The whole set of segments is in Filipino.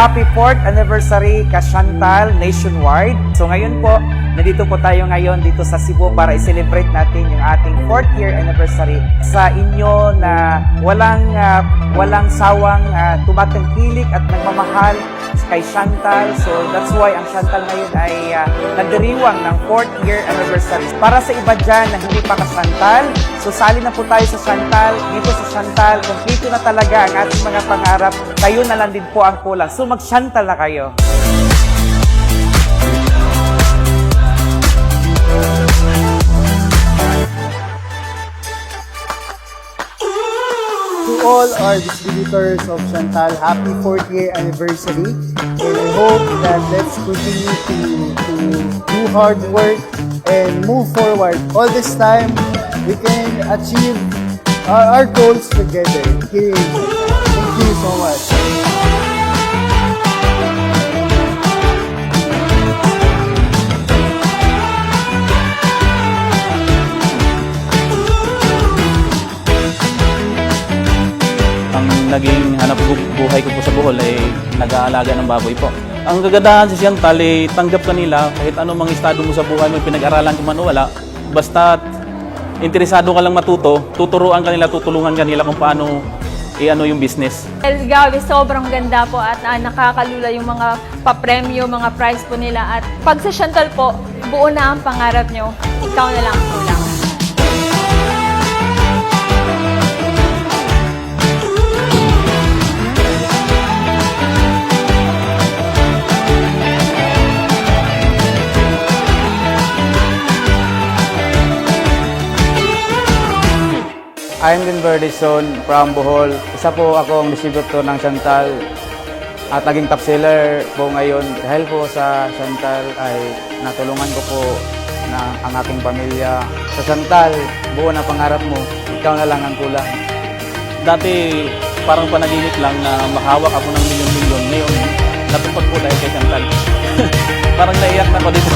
happy 4th anniversary ka Chantal nationwide. So ngayon po, nandito po tayo ngayon dito sa Cebu para i-celebrate natin yung ating 4th year anniversary sa inyo na walang sawang tumatangkilik at nagmamahal kay Chantal. So that's why ang Chantal ngayon ay nagdiriwang ng 4th year anniversary. Para sa iba dyan na hindi pa ka-Chantal, so sali na po tayo sa Chantal. Dito sa Chantal, kompleto na talaga ang ating mga pangarap. Kayo na lang din po ang kulang. So mag-Chantal na kayo. To all our distributors of Chantal, happy 4th year anniversary. And I hope that let's continue to do hard work and move forward. All this time, we can achieve our goals together. Okay. Thank you so much. Naging hanap buhay ko po sa Bohol ay nag-aalaga ng baboy po. Ang kagandahan sa Chantal ay tanggap kanila kahit anong mga estado mo sa buhay mo, pinag-aralan ka man o wala. Basta interesado ka lang matuto, tuturuan kanila, tutulungan kanila kung paano i-ano yung business. Grabe, sobrang ganda po at nakakalula yung mga papremyo, mga prize po nila. At pag sa Chantal po, buo na ang pangarap nyo. Ikaw na lang kulang. I'm Din Verdison from Bohol. Isa po akong distributor ng Chantal at naging top seller po ngayon. Dahil po sa Chantal ay natulungan ko po ang aking pamilya. Sa Chantal, buo na pangarap mo, ikaw na lang ang kulang. Dati parang panaginip lang na makahawak ako ng milyon-milyon. Ngayon, natupad po dahil kay Chantal. Parang naiyak na ako dito.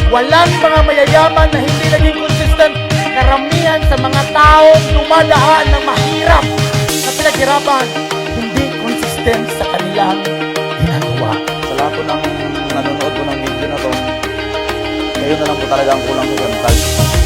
Walang mga mayayaman na hindi naging consistent. Karamihan sa mga taong dumadaan ng mahirap na pinaghirapan, hindi consistent sa kanilang ginagawa. Sa lahat po ng nanonood po ng video na to, ngayon na lang po talaga ang kulang sa Chantal.